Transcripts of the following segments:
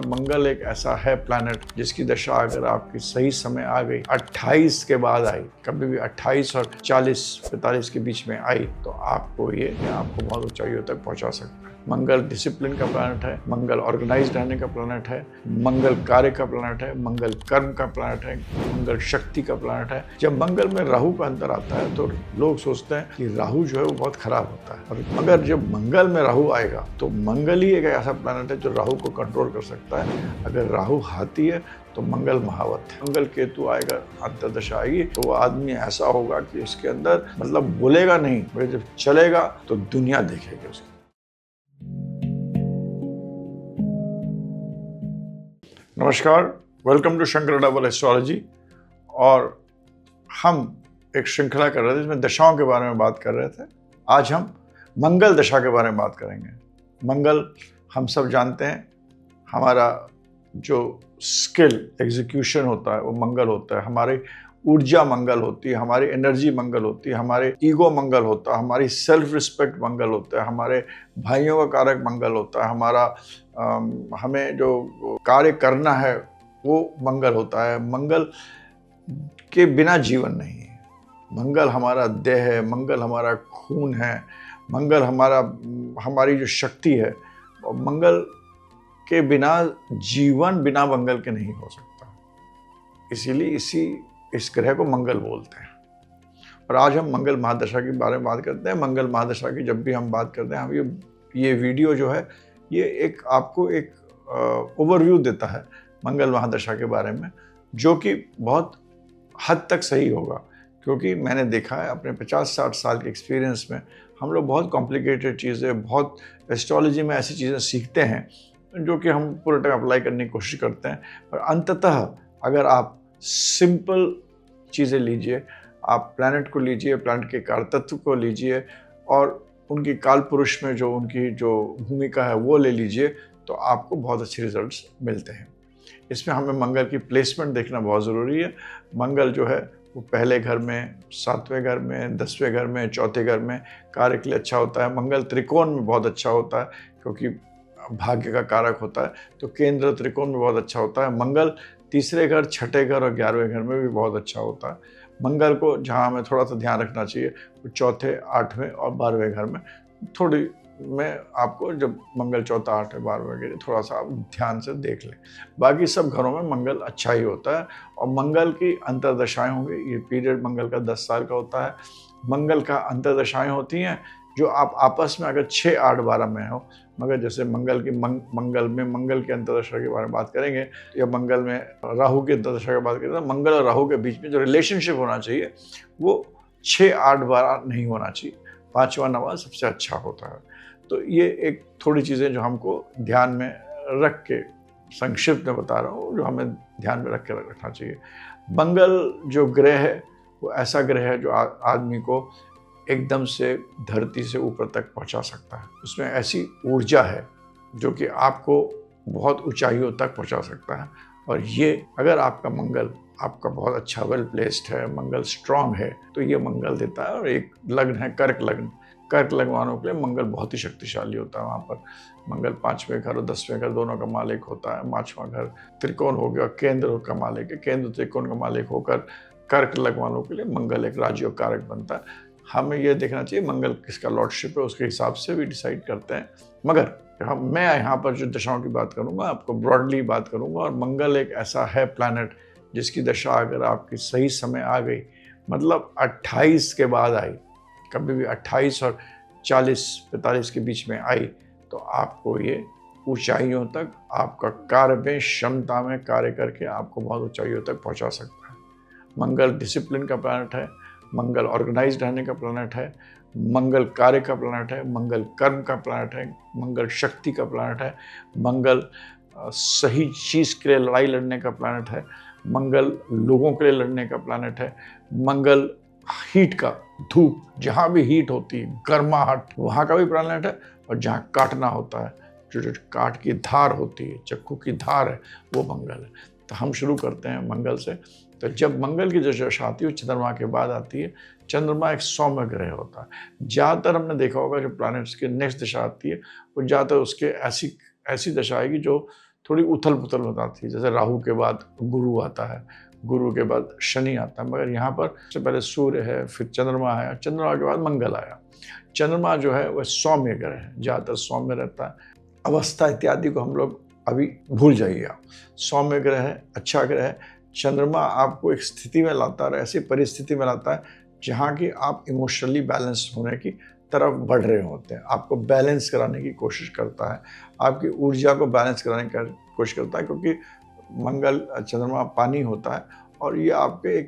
और मंगल एक ऐसा है प्लैनेट जिसकी दशा अगर आपकी सही समय आ गई, 28 के बाद आई, कभी भी 28 और 40-45 के बीच में आई, तो आपको बहुत ऊंचाइयों तक पहुंचा सकता है। मंगल डिसिप्लिन का प्लैनेट है, मंगल ऑर्गेनाइज्ड रहने का प्लैनेट है, मंगल कार्य का प्लैनेट है, मंगल कर्म का प्लैनेट है, मंगल शक्ति का प्लैनेट है। जब मंगल में राहु का अंतर आता है तो लोग सोचते हैं कि राहु जो है वो बहुत खराब होता है, और मगर जब मंगल में राहु आएगा तो मंगल ही एक ऐसा प्लैनेट है जो राहु को कंट्रोल कर सकता है। अगर राहु हाथी है तो मंगल महावत है। मंगल केतु आएगा, अंतर्दशा आएगी, तो वो आदमी ऐसा होगा कि उसके अंदर मतलब बोलेगा नहीं, मगर जब चलेगा तो दुनिया देखेगी उसकी। नमस्कार, welcome to Shankar double astrology. और हम एक श्रृंखला कर रहे थे जिसमें दशाओं के बारे में बात कर रहे थे। आज हम मंगल दशा के बारे में बात करेंगे। मंगल हम सब जानते हैं, हमारा जो स्किल एग्जीक्यूशन होता है वो मंगल होता है, हमारी ऊर्जा मंगल होती है, हमारी एनर्जी मंगल होती है, हमारे ईगो मंगल होता है, हमारी सेल्फ रिस्पेक्ट मंगल होता है, हमारे भाइयों का कारक मंगल होता है, हमारा हमें जो कार्य करना है वो मंगल होता है। मंगल के बिना जीवन नहीं है। मंगल हमारा देह है, मंगल हमारा खून है, मंगल हमारी जो शक्ति है, और मंगल के बिना जीवन बिना मंगल के नहीं हो सकता। इसीलिए इस ग्रह को मंगल बोलते हैं। और आज हम मंगल महादशा के बारे में बात करते हैं। मंगल महादशा की जब भी हम बात करते हैं, हम ये वीडियो जो है ये आपको एक ओवरव्यू देता है मंगल महादशा के बारे में, जो कि बहुत हद तक सही होगा। क्योंकि मैंने देखा है अपने 50-60 साल के एक्सपीरियंस में, हम लोग बहुत कॉम्प्लिकेटेड चीज़ें, बहुत एस्ट्रोलॉजी में ऐसी चीज़ें सीखते हैं जो कि हम पूरे तक अप्लाई करने की कोशिश करते हैं। पर अंततः अगर आप सिंपल चीज़ें लीजिए, आप प्लैनेट को लीजिए, प्लैनेट के कारतत्व को लीजिए और उनकी काल पुरुष में जो उनकी जो भूमिका है वो ले लीजिए, तो आपको बहुत अच्छे रिजल्ट्स मिलते हैं। इसमें हमें मंगल की प्लेसमेंट देखना बहुत ज़रूरी है। मंगल जो है वो पहले घर में, 7वें घर में, 10वें घर में, 4थे घर में कार्य के लिए अच्छा होता है। मंगल त्रिकोण में बहुत अच्छा होता है क्योंकि भाग्य का कारक होता है, तो केंद्र त्रिकोण में बहुत अच्छा होता है। मंगल तीसरे घर, 6ठे घर और 11वें घर में भी बहुत अच्छा होता है। मंगल को जहाँ हमें थोड़ा सा ध्यान रखना चाहिए वो 4थे, 8वें और 12वें घर में थोड़ी में आपको, जब मंगल 4, 8, 12वें के लिए थोड़ा सा आप ध्यान से देख लें। बाकी सब घरों में मंगल अच्छा ही होता है। और मंगल की अंतर्दशाएं होंगी, ये पीरियड मंगल का 10 साल का होता है। मंगल का अंतर्दशाएं होती हैं जो आप आपस में अगर 6, 8, 12 में हो, मगर जैसे मंगल की अंतर्दशा के बारे में बात करेंगे, या मंगल में राहु की अंतर्दशा की बात करेंगे, तो मंगल और राहु के बीच में जो रिलेशनशिप होना चाहिए वो 6, 8, 12 नहीं होना चाहिए। 5वां, 9वां सबसे अच्छा होता है। तो ये एक थोड़ी चीज़ें जो हमको ध्यान में रख के संक्षिप्त में बता रहा हूँ, जो हमें ध्यान में रख के रखना चाहिए। मंगल जो ग्रह है वो ऐसा ग्रह है जो आदमी को एकदम से धरती से ऊपर तक पहुंचा सकता है। उसमें ऐसी ऊर्जा है जो कि आपको बहुत ऊंचाइयों तक पहुंचा सकता है। और ये अगर आपका मंगल आपका बहुत अच्छा वेल प्लेस्ड है, मंगल स्ट्रांग है, तो ये मंगल देता है। और एक लग्न है कर्क लग्न, कर्क लग्न वालों के लिए मंगल बहुत ही शक्तिशाली होता है। वहाँ पर मंगल 5वें घर और 10वें घर दोनों का मालिक होता है। 5वां घर त्रिकोण हो गया, केंद्र का मालिक है, केंद्र त्रिकोण का मालिक होकर कर्क लग्न वालों के लिए मंगल एक राजयोग कारक बनता है। हमें यह देखना चाहिए मंगल किसका लॉर्डशिप है, उसके हिसाब से भी डिसाइड करते हैं। मगर मैं यहाँ पर जो दशाओं की बात करूँगा, आपको ब्रॉडली बात करूँगा। और मंगल एक ऐसा है प्लैनेट जिसकी दशा अगर आपकी सही समय आ गई, मतलब 28 के बाद आई, कभी भी 28 और 40-45 के बीच में आई, तो आपको ये ऊंचाइयों तक, आपका कार्य में, क्षमता में कार्य करके आपको बहुत ऊंचाइयों तक पहुंचा सकता है। मंगल डिसिप्लिन का प्लैनेट है, मंगल ऑर्गेनाइज्ड रहने का प्लैनेट है, मंगल कार्य का प्लैनेट है, मंगल कर्म का प्लैनेट है, मंगल शक्ति का प्लैनेट है, मंगल सही चीज़ के लिए लड़ाई लड़ने का प्लैनेट है, मंगल लोगों के लिए लड़ने का प्लैनेट है, मंगल हीट का, धूप जहाँ भी हीट होती है, गर्माहट, वहाँ का भी प्लैनेट है। और जहाँ काटना होता है, जो काट की धार होती है, चाकू की धार है, वो मंगल है। तो हम शुरू करते हैं मंगल से। तो जब मंगल की जो दशा आती है वो चंद्रमा के बाद आती है। चंद्रमा एक सौम्य ग्रह होता है। ज़्यादातर हमने देखा होगा जो प्लैनेट्स की नेक्स्ट दशा आती है वो ज़्यादातर उसके ऐसी दशा आएगी जो थोड़ी उथल पुथल बताती है। जैसे राहु के बाद गुरु आता है, गुरु के बाद शनि आता है, मगर यहाँ पर सबसे पहले सूर्य है, फिर चंद्रमा है, चंद्रमा के बाद मंगल आया। चंद्रमा जो है वह सौम्य ग्रह है, ज़्यादातर सौम्य रहता है। अवस्था इत्यादि को हम लोग अभी भूल जाइए आप। सौम्य ग्रह है, अच्छा ग्रह है। चंद्रमा आपको एक स्थिति में लाता है, ऐसी परिस्थिति में लाता है जहाँ की आप इमोशनली बैलेंस होने की तरफ बढ़ रहे होते हैं। आपको बैलेंस कराने की कोशिश करता है, आपकी ऊर्जा को बैलेंस कराने की कोशिश करता है, क्योंकि मंगल चंद्रमा पानी होता है और ये आपके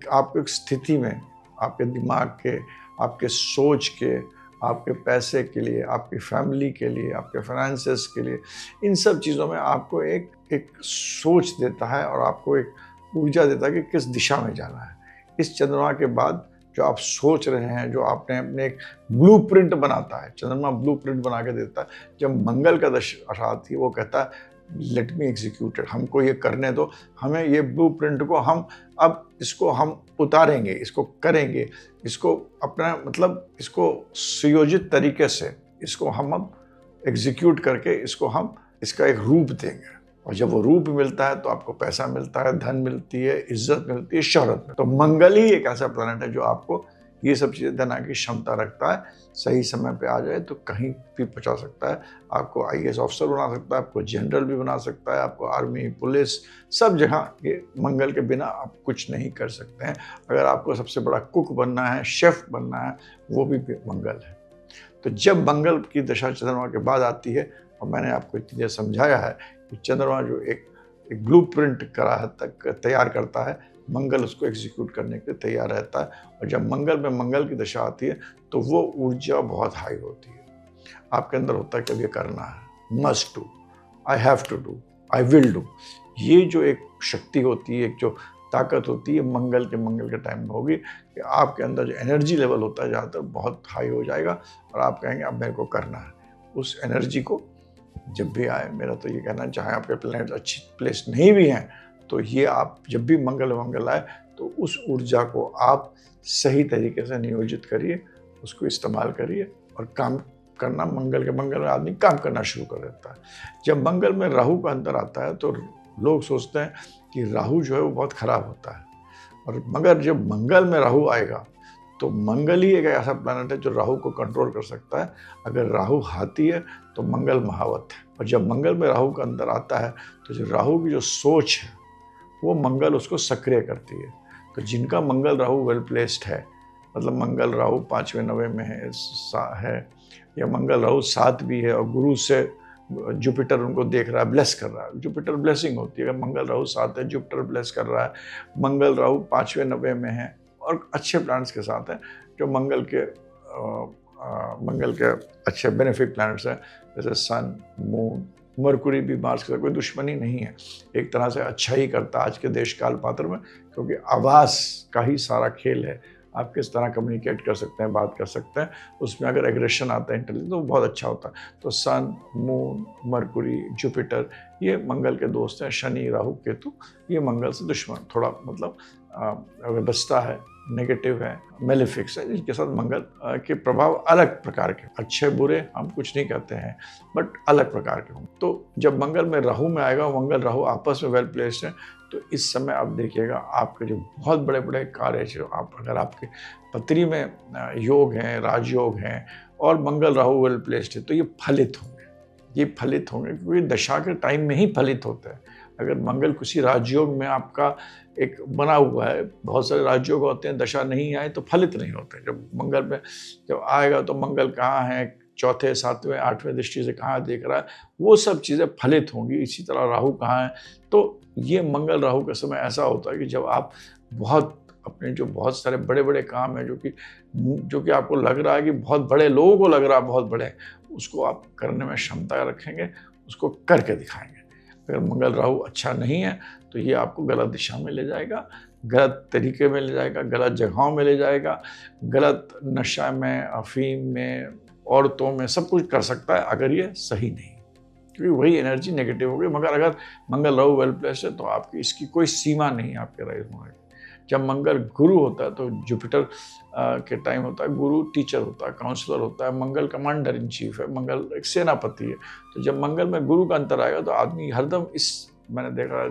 आपको एक स्थिति में, आपके दिमाग के, आपके सोच के, आपके पैसे के लिए, आपकी फैमिली के लिए, आपके फाइनेंसेस के लिए, इन सब चीज़ों में आपको एक सोच देता है और आपको एक ऊर्जा देता है कि किस दिशा में जाना है। इस चंद्रमा के बाद जो आप सोच रहे हैं, जो आपने अपने एक ब्लूप्रिंट बनाता है, चंद्रमा ब्लूप्रिंट बना के देता है। जब मंगल का दशा आती है वो कहता है लेट मी एग्जीक्यूट इट, हमको ये करने दो, हमें ये ब्लूप्रिंट को हम अब इसको हम उतारेंगे, इसको करेंगे, इसको अपना मतलब इसको सुयोजित तरीके से इसको हम अब एग्जीक्यूट करके इसको हम इसका एक रूप देंगे। और जब वो रूप मिलता है तो आपको पैसा मिलता है, धन मिलती है, इज्जत मिलती है, शोहरत मिलती है। तो मंगल ही एक ऐसा प्लैनेट है जो आपको ये सब चीज़ें देने की क्षमता रखता है। सही समय पे आ जाए तो कहीं भी पहुंचा सकता है। आपको आईएएस ऑफिसर बना सकता है, आपको जनरल भी बना सकता है, आपको आर्मी, पुलिस, सब जगह ये मंगल के बिना आप कुछ नहीं कर सकते हैं। अगर आपको सबसे बड़ा कुक बनना है, शेफ बनना है, वो भी मंगल है। तो जब मंगल की दशा चंद्रमा के बाद आती है, और मैंने आपको इतनी देर समझाया है कि चंद्रमा जो एक ब्लूप्रिंट तैयार करता है, मंगल उसको एग्जीक्यूट करने के लिए तैयार रहता है। और जब मंगल की दशा आती है तो वो ऊर्जा बहुत हाई होती है। आपके अंदर होता है कि अब ये करना है, must do, I have to do, I will do. ये जो एक शक्ति होती है, एक जो ताकत होती है, मंगल के टाइम में होगी कि आपके अंदर जो एनर्जी लेवल होता है ज़्यादातर बहुत हाई हो जाएगा और आप कहेंगे अब मेरे को करना है। उस एनर्जी को जब भी आए, मेरा तो ये कहना है, चाहे आपके प्लैनेट अच्छी प्लेस नहीं भी हैं, तो ये आप जब भी मंगल आए तो उस ऊर्जा को आप सही तरीके से नियोजित करिए, उसको इस्तेमाल करिए और काम करना। मंगल में आदमी काम करना शुरू कर देता है। जब मंगल में राहु का अंतर आता है तो लोग सोचते हैं कि राहु जो है वो बहुत खराब होता है, और मगर जब मंगल में राहु आएगा तो मंगल ही एक ऐसा प्लैनेट है जो राहु को कंट्रोल कर सकता है। अगर राहु हाथी है तो मंगल महावत है, और जब मंगल में राहु का अंतर आता है तो जो राहु की जो सोच है वो मंगल उसको सक्रिय करती है। तो जिनका मंगल राहु वेल प्लेस्ड है, मतलब मंगल राहु 5वें 9वें में है या मंगल राहु 7 भी है और गुरु से जुपिटर उनको देख रहा है, ब्लेस कर रहा है, जुपिटर ब्लेसिंग होती है। अगर मंगल राहु 7 है, जुपिटर ब्लेस कर रहा है, मंगल राहु 5वें 9वें में है और अच्छे प्लैनेट्स के साथ है, जो मंगल के अच्छे बेनिफिक प्लैनेट्स हैं, जैसे सन, मून, मरकुरी भी मार्स के साथ कोई दुश्मनी नहीं है, एक तरह से अच्छा ही करता है आज के देश काल पात्र में, क्योंकि आवाज़ का ही सारा खेल है। आप किस तरह कम्युनिकेट कर सकते हैं, बात कर सकते हैं, उसमें अगर एग्रेशन आता है, इंटेलिजेंस, तो बहुत अच्छा होता है। तो सन, मून, मरकुरी, जुपिटर ये मंगल के दोस्त हैं। शनि, राहु, केतु ये मंगल से दुश्मन, थोड़ा मतलब व्यवस्था है, नेगेटिव है, मेलेफिक्स है, जिनके साथ मंगल के प्रभाव अलग प्रकार के, अच्छे बुरे हम कुछ नहीं कहते हैं, बट अलग प्रकार के होंगे। तो जब मंगल में राहु में आएगा, मंगल राहु आपस में वेल प्लेस्ड है, तो इस समय आप देखिएगा आपके जो बहुत बड़े बड़े कार्य, जो आप अगर आपके पत्री में योग हैं, राजयोग हैं और मंगल राहु वेल प्लेस्ड है, तो ये फलित होंगे, क्योंकि दशा के टाइम में ही फलित होते हैं। अगर मंगल किसी राजयोग में आपका एक बना हुआ है, बहुत सारे राजयोग होते हैं, दशा नहीं आए तो फलित नहीं होते। जब मंगल में जब आएगा तो मंगल कहाँ है, 4, 7, 8वें दृष्टि से कहाँ देख रहा है, वो सब चीज़ें फलित होंगी। इसी तरह राहु कहाँ है, तो ये मंगल राहु का समय ऐसा होता है कि जब आप बहुत अपने जो बहुत सारे बड़े बड़े काम हैं, जो कि आपको लग रहा है कि बहुत बड़े लोगों को लग रहा है बहुत बड़े, उसको आप करने में क्षमता रखेंगे, उसको करके दिखाएंगे। अगर मंगल राहु अच्छा नहीं है तो ये आपको गलत दिशा में ले जाएगा, गलत तरीके में ले जाएगा, गलत जगहों में ले जाएगा, गलत नशा में, अफीम में, औरतों में, सब कुछ कर सकता है अगर ये सही नहीं, क्योंकि वही एनर्जी नेगेटिव हो गई। मगर अगर मंगल राहु वेल प्लेस्ड है तो आपकी इसकी कोई सीमा नहीं है आपके राइज होने की। जब मंगल गुरु होता है तो जुपिटर के टाइम होता है गुरु टीचर होता है, काउंसलर होता है, मंगल कमांडर इन चीफ है, मंगल एक सेनापति है। तो जब मंगल में गुरु का अंतर आएगा तो आदमी हरदम मैंने देखा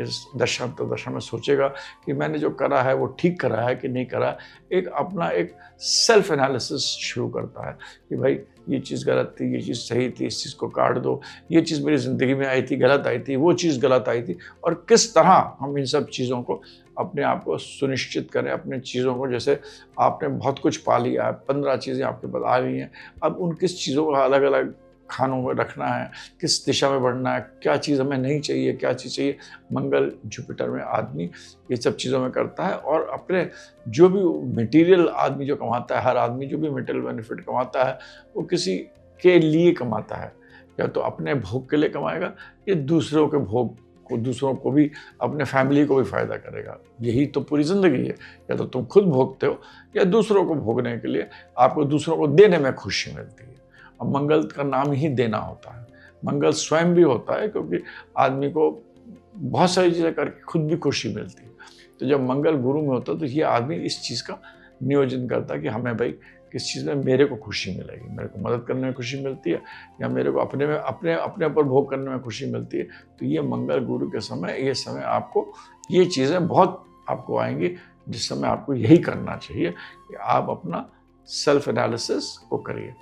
इस दशा में सोचेगा कि मैंने जो करा है वो ठीक करा है कि नहीं करा। अपना एक सेल्फ एनालिसिस शुरू करता है कि भाई ये चीज़ गलत थी, ये चीज़ सही थी, इस चीज़ को काट दो, ये चीज़ मेरी ज़िंदगी में आई थी गलत आई थी, वो चीज़ गलत आई थी, और किस तरह हम इन सब चीज़ों को अपने आप को सुनिश्चित करें, अपने चीज़ों को। जैसे आपने बहुत कुछ पा लिया है, 15 चीज़ें आपके पास आ गई हैं, अब उन किस चीज़ों का अलग अलग खानों में रखना है, किस दिशा में बढ़ना है, क्या चीज़ हमें नहीं चाहिए, क्या चीज़ चाहिए। मंगल जुपिटर में आदमी ये सब चीज़ों में करता है, और अपने जो भी मटेरियल आदमी जो कमाता है, हर आदमी जो भी मटेरियल बेनिफिट कमाता है वो किसी के लिए कमाता है, या तो अपने भोग के लिए कमाएगा या दूसरों के भोग को, दूसरों को भी, अपने फैमिली को भी फ़ायदा करेगा। यही तो पूरी ज़िंदगी है, या तो तुम खुद भोगते हो या दूसरों को भोगने के लिए आपको दूसरों को देने में खुशी मिलती है। और मंगल का नाम ही देना होता है। मंगल स्वयं भी होता है, क्योंकि आदमी को बहुत सारी चीज़ें करके खुद भी खुशी मिलती है। तो जब मंगल गुरु में होता है तो ये आदमी इस चीज़ का नियोजन करता है कि हमें भाई किस चीज़ में मेरे को खुशी मिलेगी, मेरे को मदद करने में खुशी मिलती है, या मेरे को अपने ऊपर भोग करने में खुशी मिलती है। तो ये मंगल गुरु के समय, ये समय आपको ये चीज़ें बहुत आपको आएंगी, जिस समय आपको यही करना चाहिए कि आप अपना सेल्फ एनालिसिस को करिए।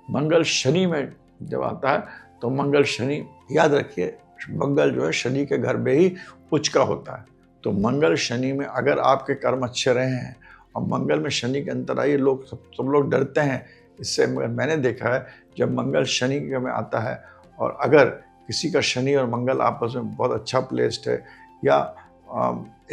मंगल शनि में जब आता है तो मंगल शनि, याद रखिए मंगल जो है शनि के घर में ही उच्च का होता है। तो मंगल शनि में अगर आपके कर्म अच्छे रहे हैं और मंगल में शनि के अंतर आइए, लोग सब लोग डरते हैं इससे, मगर मैंने देखा है जब मंगल शनि के में आता है, और अगर किसी का शनि और मंगल आपस में बहुत अच्छा प्लेस्ड है, या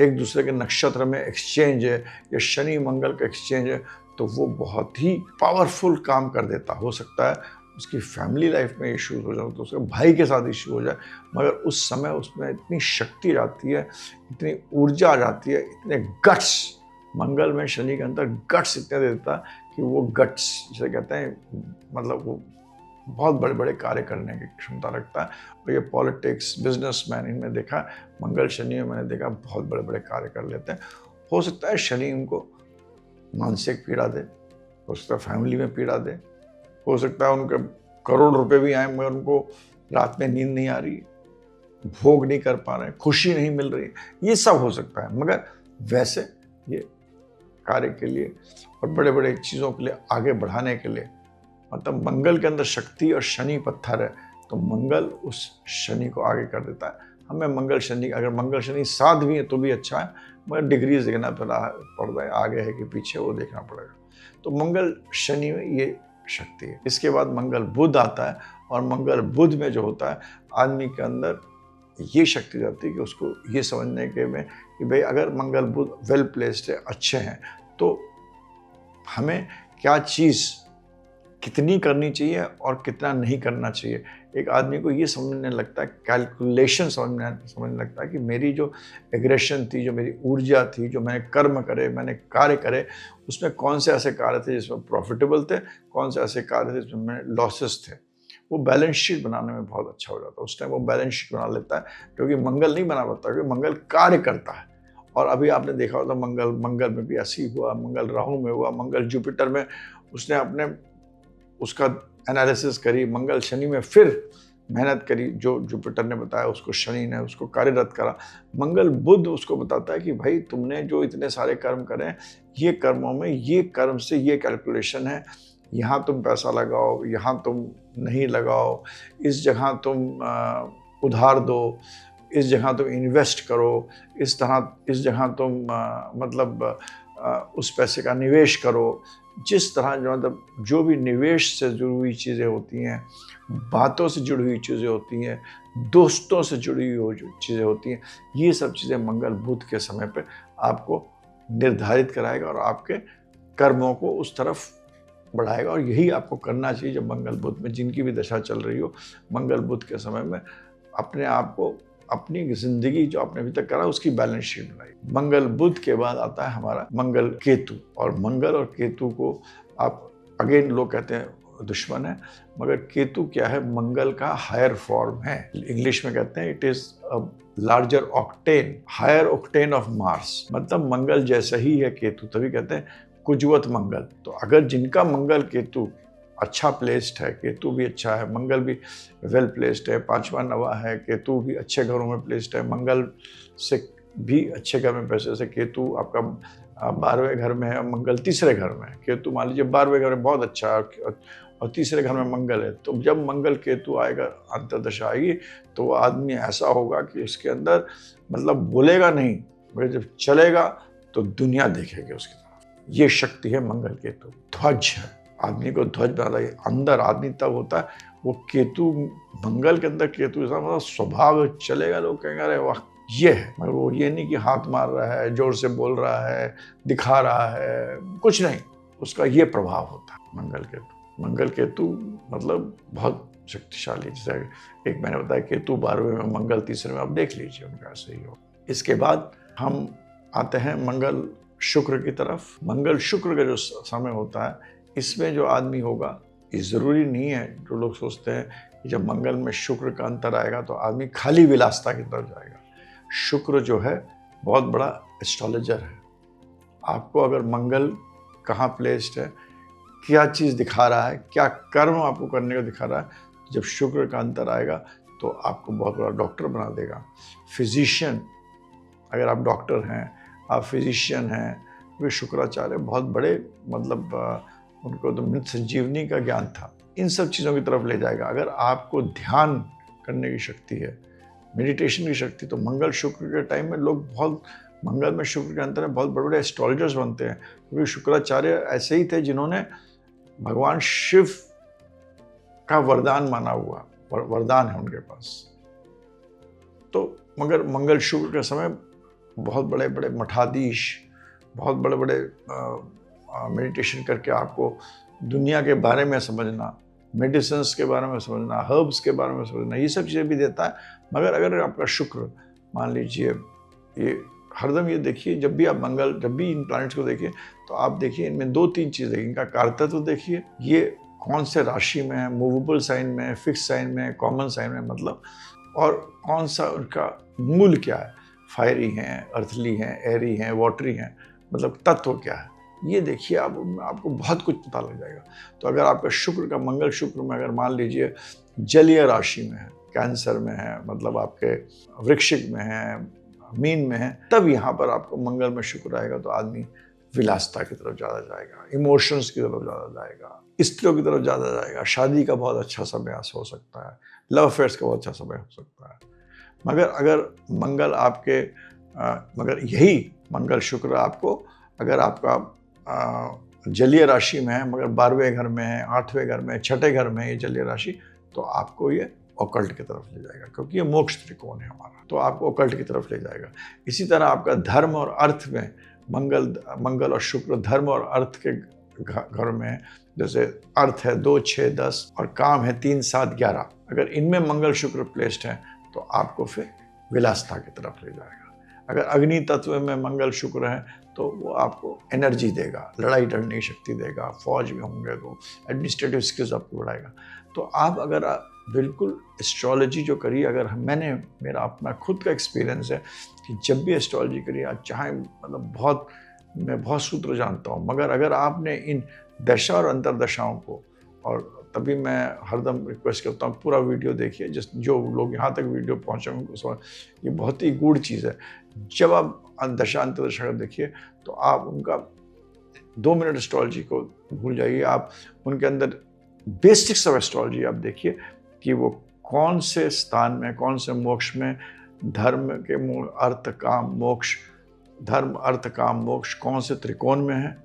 एक दूसरे के नक्षत्र में एक्सचेंज है, या शनि मंगल का एक्सचेंज है, तो वो बहुत ही पावरफुल काम कर देता। हो सकता है उसकी फैमिली लाइफ में इश्यूज हो जाए, तो उसके भाई के साथ इश्यू हो जाए, मगर उस समय उसमें इतनी शक्ति आती है, इतनी ऊर्जा आ जाती है, इतने गट्स, मंगल में शनि के अंदर गट्स इतने देता है कि वो गट्स जिसे कहते हैं, मतलब वो बहुत बड़े बड़े कार्य करने की क्षमता रखता है। और ये पॉलिटिक्स, बिजनेसमैन, इनमें देखा, मंगल शनि में मैंने देखा बहुत बड़े बड़े कार्य कर लेते हैं। हो सकता है शनि उनको मानसिक पीड़ा दे, हो सकता है फैमिली में पीड़ा दे, हो सकता है उनके करोड़ रुपए भी आए मगर उनको रात में नींद नहीं आ रही, भोग नहीं कर पा रहे, खुशी नहीं मिल रही, ये सब हो सकता है। मगर वैसे ये कार्य के लिए और बड़े बड़े चीज़ों के लिए आगे बढ़ाने के लिए, मतलब मंगल के अंदर शक्ति और शनि पत्थर है, तो मंगल उस शनि को आगे कर देता है। हमें मंगल शनि, अगर मंगल शनि साथ भी है तो भी अच्छा है, मगर डिग्रीज देखना पड़ता है, आगे है कि पीछे, वो देखना पड़ेगा। तो मंगल शनि में ये शक्ति है। इसके बाद मंगल बुध आता है, और मंगल बुध में जो होता है आदमी के अंदर ये शक्ति जाती है कि उसको ये समझने के में कि भाई अगर मंगल बुध वेल प्लेस्ड है, अच्छे हैं, तो हमें क्या चीज़ कितनी करनी चाहिए और कितना नहीं करना चाहिए। एक आदमी को ये समझने लगता है, कैलकुलेशन समझने लगता है कि मेरी जो एग्रेशन थी, जो मेरी ऊर्जा थी, जो मैंने कर्म करे, मैंने कार्य करे, उसमें कौन से ऐसे कार्य थे जिसमें प्रॉफिटेबल थे, कौन से ऐसे कार्य थे जिसमें लॉसेस थे। वो बैलेंस शीट बनाने में बहुत अच्छा हो जाता है। उस टाइम वो बैलेंस शीट बना लेता है, क्योंकि मंगल नहीं बना पाता, क्योंकि मंगल कार्य करता है। और अभी आपने देखा होता मंगल में भी ऐसी हुआ, मंगल राहु में हुआ, मंगल जुपिटर में उसने अपने उसका एनालिसिस करी, मंगल शनि में फिर मेहनत करी, जो जुपिटर ने बताया उसको शनि ने उसको कार्यरत करा। मंगल बुध उसको बताता है कि भाई तुमने जो इतने सारे कर्म करे हैं, ये कर्मों में ये कर्म से ये कैलकुलेशन है, यहाँ तुम पैसा लगाओ, यहाँ तुम नहीं लगाओ, इस जगह तुम उधार दो, इस जगह तुम इन्वेस्ट करो, इस जगह तुम उस पैसे का निवेश करो। जिस तरह जो मतलब जो भी निवेश से जुड़ी हुई चीज़ें होती हैं, बातों से जुड़ी हुई चीज़ें होती हैं, दोस्तों से जुड़ी हुई चीज़ें होती हैं, ये सब चीज़ें मंगल बुध के समय पे आपको निर्धारित कराएगा और आपके कर्मों को उस तरफ बढ़ाएगा। और यही आपको करना चाहिए जब मंगल बुध में जिनकी भी दशा चल रही हो, मंगल बुध के समय में अपने आप को, अपनी ज़िंदगी जो आपने अभी तक करा उसकी बैलेंस शीट बनाई। मंगल बुध के बाद आता है हमारा मंगल केतु, और मंगल और केतु को आप अगेन लोग कहते हैं दुश्मन है, मगर केतु क्या है, मंगल का हायर फॉर्म है। इंग्लिश में कहते हैं it is a larger octane, higher octane of Mars, मतलब मंगल जैसा ही है केतु, तभी कहते हैं कुजवत मंगल। तो अगर जिनका मंगल केतु अच्छा प्लेस्ड है, केतु भी अच्छा है, मंगल भी वेल प्लेस्ड है, 5वां नवा है, केतु भी अच्छे घरों में प्लेस्ड है, मंगल से भी अच्छे घर में पैसे, जैसे केतु आपका 12वें घर में है, मंगल तीसरे घर में है। केतु मान लीजिए 12वें घर में बहुत अच्छा है और तीसरे घर में मंगल है, तो जब मंगल केतु आएगा, अंतर्दशा आएगी, तो वो आदमी ऐसा होगा कि उसके अंदर मतलब बोलेगा नहीं, मगर जब चलेगा तो दुनिया देखेगी उसकी तरफ। ये शक्ति है मंगल केतु। ध्वज है, आदमी को ध्वज बना है। अंदर आदमी तब होता है वो केतु, मंगल के अंदर केतु ऐसा मतलब स्वभाव चलेगा, लोग कहेंगे अरे वाह ये है, मगर वो ये नहीं कि हाथ मार रहा है, जोर से बोल रहा है, दिखा रहा है, कुछ नहीं, उसका ये प्रभाव होता है मंगल केतु। मंगल केतु मतलब बहुत शक्तिशाली, जैसे एक मैंने बताया केतु 12वें में, मंगल तीसरे में, आप देख लीजिए उनका ऐसे ही हो। इसके बाद हम आते हैं मंगल शुक्र की तरफ। मंगल शुक्र का जो समय होता है, इसमें जो आदमी होगा, ये ज़रूरी नहीं है, जो लोग सोचते हैं कि जब मंगल में शुक्र का अंतर आएगा तो आदमी खाली विलासता की तरफ जाएगा। शुक्र जो है बहुत बड़ा एस्ट्रोलॉजर है। आपको अगर मंगल कहाँ प्लेस्ड है, क्या चीज़ दिखा रहा है, क्या कर्म आपको करने को दिखा रहा है, जब शुक्र का अंतर आएगा तो आपको बहुत बड़ा डॉक्टर बना देगा। फिजिशियन, अगर आप डॉक्टर हैं, आप फिजिशियन हैं, वे शुक्राचार्य बहुत बड़े, मतलब उनको तो मृत संजीवनी का ज्ञान था, इन सब चीज़ों की तरफ ले जाएगा। अगर आपको ध्यान करने की शक्ति है, मेडिटेशन की शक्ति, तो मंगल शुक्र के टाइम में लोग बहुत, मंगल में शुक्र के अंतर में बहुत बड़े बड़े एस्ट्रोलॉजर्स बनते हैं, क्योंकि शुक्राचार्य ऐसे ही थे जिन्होंने भगवान शिव का वरदान माना हुआ, वरदान है उनके पास। तो मगर मंगल शुक्र के समय बहुत बड़े बड़े मठाधीश, बहुत बड़े बड़े मेडिटेशन करके आपको दुनिया के बारे में समझना, मेडिसिन्स के बारे में समझना, हर्ब्स के बारे में समझना, ये सब चीज़ें भी देता है। मगर अगर आपका शुक्र, मान लीजिए, ये हरदम ये देखिए, जब भी आप मंगल, जब भी इन प्लैनेट्स को देखिए, तो आप देखिए इनमें 2-3 चीज़ देखिए। इनका कारतत्व देखिए, ये कौन से राशि में है, मूवेबल साइन में है, फिक्स साइन में है, कॉमन साइन में, मतलब, और कौन सा उनका मूल क्या है, फायरी हैं, अर्थली हैं, एरी हैं, वाटरी हैं, मतलब तत्व क्या है, ये देखिए। आपको बहुत कुछ पता लग जाएगा। तो अगर आपका शुक्र का, मंगल शुक्र में अगर मान लीजिए जलीय राशि में है, कैंसर में है, मतलब आपके वृश्चिक में है, मीन में है, तब यहाँ पर आपको मंगल में शुक्र आएगा तो आदमी विलासता की तरफ ज़्यादा जाएगा, इमोशंस की तरफ ज़्यादा जाएगा, स्त्रियों की तरफ ज़्यादा जाएगा, शादी का बहुत अच्छा समय हो सकता है, लव अफेयर्स का बहुत अच्छा समय हो सकता है। मगर अगर मंगल आपके मगर यही मंगल शुक्र आपको, अगर आपका जलीय राशि में है, मगर 12वें घर में है, 8वें घर में, 6ठे घर में है ये जलीय राशि, तो आपको ये ऑकल्ट की तरफ ले जाएगा, क्योंकि ये मोक्ष त्रिकोण है हमारा, तो आपको ऑकल्ट की तरफ ले जाएगा। इसी तरह आपका धर्म और अर्थ में मंगल और शुक्र धर्म और अर्थ के घर में है, जैसे अर्थ है 2, 6, 10 और काम है 3, 7, 11। अगर इनमें मंगल शुक्र प्लेस्ड है तो आपको फिर विलासता की तरफ ले जाएगा। अगर अग्नि तत्व में मंगल शुक्र है तो वो आपको एनर्जी देगा, लड़ाई लड़ने की शक्ति देगा, फौज में होंगे तो एडमिनिस्ट्रेटिव स्किल्स आपको बढ़ाएगा। तो आप अगर बिल्कुल एस्ट्रोलॉजी जो करिए, अगर मेरा अपना खुद का एक्सपीरियंस है कि जब भी एस्ट्रोलॉजी करिए, आप चाहे, मतलब मैं बहुत सूत्र जानता हूँ, मगर अगर आपने इन दशा और अंतरदशाओं को, और तभी मैं हरदम रिक्वेस्ट करता हूँ पूरा वीडियो देखिए, जो लोग यहाँ तक वीडियो पहुँचे उनको, ये बहुत ही गूढ़ चीज़ है। जब आप दशा अंतरदशा को देखिए तो आप उनका 2 मिनट एस्ट्रोलॉजी को भूल जाइए, आप उनके अंदर बेसिक्स ऑफ एस्ट्रोलॉजी आप देखिए कि वो कौन से स्थान में, कौन से मोक्ष में, धर्म के अर्थ काम मोक्ष, धर्म अर्थ काम मोक्ष कौन से त्रिकोण में है,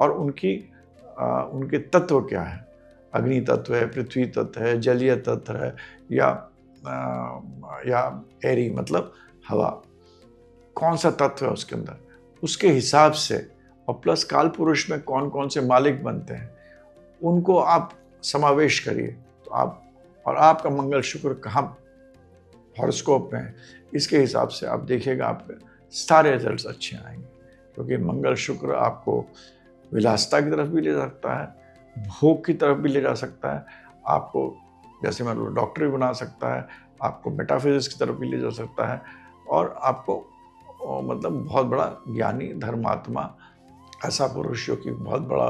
और उनके तत्व क्या है। अग्नि तत्व है, पृथ्वी तत्व है, जलीय तत्व है, या एरी मतलब हवा, कौन सा तत्व है उसके अंदर, उसके हिसाब से, और प्लस काल पुरुष में कौन कौन से मालिक बनते हैं, उनको आप समावेश करिए। तो और आपका मंगल शुक्र कहाँ हॉरोस्कोप में है, इसके हिसाब से आप देखिएगा आपके सारे रिजल्ट्स अच्छे आएंगे, क्योंकि मंगल शुक्र आपको विलासता की तरफ भी ले सकता है, भोग की तरफ भी ले जा सकता है, आपको जैसे मान लो डॉक्टर भी बना सकता है, आपको मेटाफिजिक्स की तरफ भी ले जा सकता है, और आपको मतलब बहुत बड़ा ज्ञानी धर्मात्मा, ऐसा पुरुष जो कि बहुत बड़ा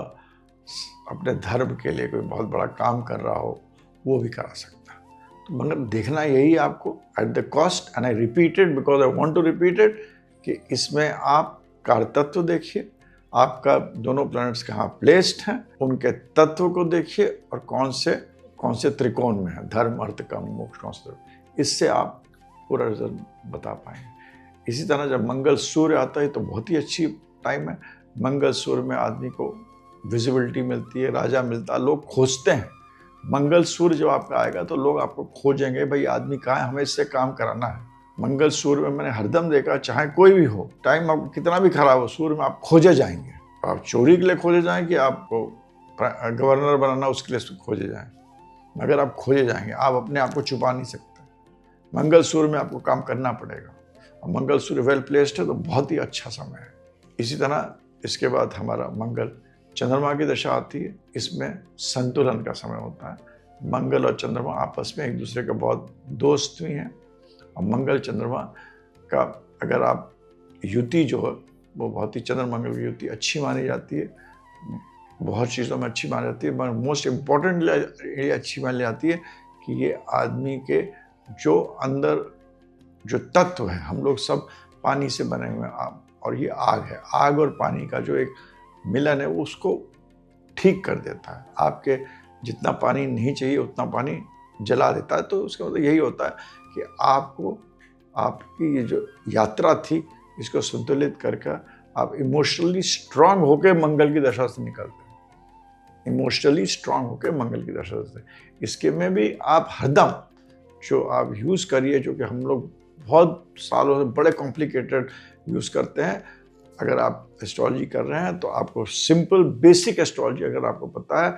अपने धर्म के लिए कोई बहुत बड़ा काम कर रहा हो, वो भी करा सकता है। तो मगर देखना यही आपको at the cost, and I repeated because I want to repeat it, कि इसमें आप कारतत्व देखिए, आपका दोनों प्लैनेट्स कहाँ प्लेस्ड हैं, उनके तत्व को देखिए, और कौन से त्रिकोण में है, धर्म अर्थ काम मोक्ष कौन से, इससे आप पूरा रिजल्ट बता पाएंगे। इसी तरह जब मंगल सूर्य आता है तो बहुत ही अच्छी टाइम है। मंगल सूर्य में आदमी को विजिबिलिटी मिलती है, राजा मिलता है, लोग खोजते हैं। मंगल सूर्य जब आपका आएगा तो लोग आपको खोजेंगे, भाई आदमी कहाँ है, हमें इससे काम कराना है। मंगल सूर्य में मैंने हरदम देखा, चाहे कोई भी हो, टाइम आपको कितना भी खराब हो, सूर्य में आप खोजे जाएंगे। आप चोरी के लिए खोजे जाएं कि आपको गवर्नर बनाना उसके लिए खोजे जाएं, मगर आप खोजे जाएंगे, आप अपने आप को छुपा नहीं सकते। मंगल सूर्य में आपको काम करना पड़ेगा, और मंगल सूर्य वेल प्लेस्ड है तो बहुत ही अच्छा समय है। इसी तरह इसके बाद हमारा मंगल चंद्रमा की दशा आती है, इसमें संतुलन का समय होता है। मंगल और चंद्रमा आपस में एक दूसरे के बहुत दोस्त भी हैं, और मंगल चंद्रमा का अगर आप युति जो है वो बहुत ही चंद्र मंगल की युति अच्छी मानी जाती है, बहुत चीज़ों में अच्छी मानी जाती है, मगर मोस्ट इम्पॉर्टेंटली अच्छी मानी जाती है कि ये आदमी के जो अंदर जो तत्व है, हम लोग सब पानी से बने हुए हैं, और ये आग है, आग और पानी का जो एक मिलन है वो उसको ठीक कर देता है। आपके जितना पानी नहीं चाहिए उतना पानी जला देता है। तो उसका मतलब यही होता है कि आपको आपकी ये जो यात्रा थी इसको संतुलित करके आप इमोशनली स्ट्रांग होकर मंगल की दशा से निकलते हैं, इमोशनली स्ट्रांग होकर मंगल की दशा से। इसके में भी आप हरदम जो आप यूज़ करिए, जो कि हम लोग बहुत सालों से बड़े कॉम्प्लिकेटेड यूज़ करते हैं। अगर आप एस्ट्रोलॉजी कर रहे हैं तो आपको सिंपल बेसिक एस्ट्रोलॉजी अगर आपको पता है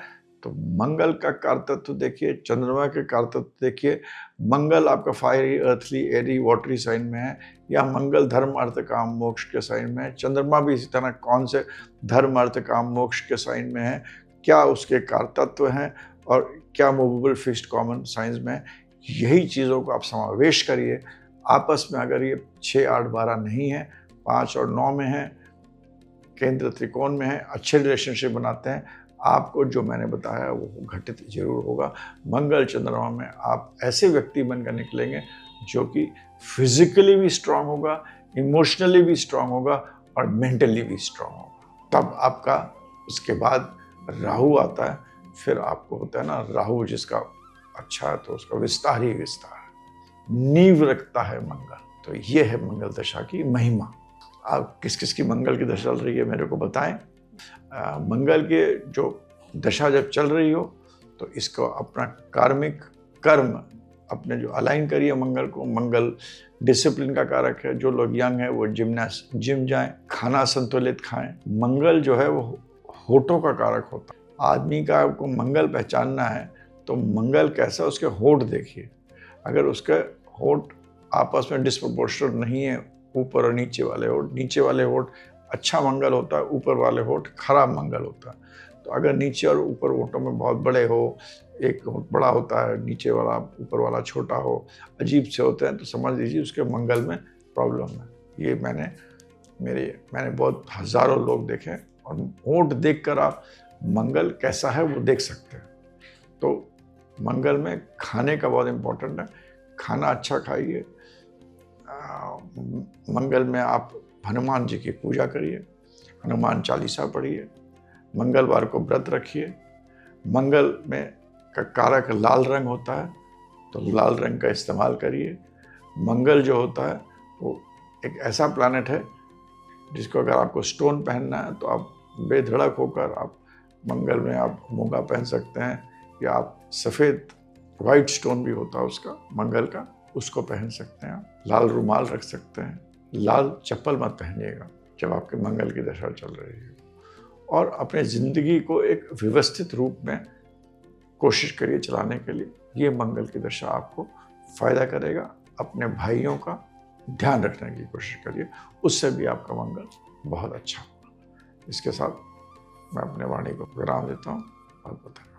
तो मंगल का कारतत्व देखिए, चंद्रमा के कारतत्व देखिए। मंगल आपका फायरी, अर्थली, एरी, वाटरी साइन में है, या मंगल धर्म अर्थ काम मोक्ष के साइन में है। चंद्रमा भी इसी तरह कौन से धर्म अर्थ काम मोक्ष के साइन में है, क्या उसके कारतत्व हैं, और क्या मूवेबल फिक्स्ड कॉमन साइंस में है। यही चीज़ों को आप समावेश करिए। आपस में अगर ये 6, 8, 12 नहीं है, 5 और 9 में है, केंद्र त्रिकोण में है, अच्छे रिलेशनशिप बनाते हैं, आपको जो मैंने बताया वो घटित जरूर होगा। मंगल चंद्रमा में आप ऐसे व्यक्ति बनकर निकलेंगे जो कि फिजिकली भी स्ट्रांग होगा, इमोशनली भी स्ट्रांग होगा, और मेंटली भी स्ट्रांग होगा। तब आपका उसके बाद राहु आता है, फिर आपको होता है ना, राहु जिसका अच्छा है तो उसका विस्तार ही विस्तार है, नींव रखता है मंगल। तो ये है मंगल दशा की महिमा। आप किस किस की मंगल की दशा चल रही है मेरे को बताएं। मंगल के जो दशा जब चल रही हो तो इसको अपना कार्मिक कर्म अपने जो अलाइन करिए मंगल को। मंगल डिसिप्लिन का कारक है, जो लोग यंग है वो जिम जाएं, खाना संतुलित खाएं। मंगल जो है वो होठों का कारक होता है। आदमी का आपको मंगल पहचानना है तो मंगल कैसा, उसके होठ देखिए। अगर उसके होठ आपस में डिस्प्रोपोर्शनल नहीं है, ऊपर और नीचे वाले होठ अच्छा मंगल होता है, ऊपर वाले होठ खराब मंगल होता है। तो अगर नीचे और ऊपर होठों में बहुत बड़े हो, एक होठ बड़ा होता है, नीचे वाला ऊपर वाला छोटा हो, अजीब से होते हैं, तो समझ लीजिए उसके मंगल में प्रॉब्लम है। ये मैंने बहुत हज़ारों लोग देखे, और होठ देखकर आप मंगल कैसा है वो देख सकते हैं। तो मंगल में खाने का बहुत इम्पोर्टेंट है, खाना अच्छा खाइए। मंगल में आप हनुमान जी की पूजा करिए, हनुमान चालीसा पढ़िए, मंगलवार को व्रत रखिए। मंगल में का कारक लाल रंग होता है तो लाल रंग का इस्तेमाल करिए। मंगल जो होता है वो एक ऐसा प्लैनेट है जिसको अगर आपको स्टोन पहनना है तो आप बेधड़क होकर आप मंगल में आप मूंगा पहन सकते हैं, या आप सफ़ेद वाइट स्टोन भी होता है उसका मंगल का, उसको पहन सकते हैं। लाल रुमाल रख सकते हैं। लाल चप्पल मत पहनिएगा जब आपके मंगल की दशा चल रही है। और अपने ज़िंदगी को एक व्यवस्थित रूप में कोशिश करिए चलाने के लिए। ये मंगल की दशा आपको फ़ायदा करेगा। अपने भाइयों का ध्यान रखने की कोशिश करिए, उससे भी आपका मंगल बहुत अच्छा होगा। इसके साथ मैं अपने वाणी को विराम देता हूँ। बहुत बहुत धन्यवाद।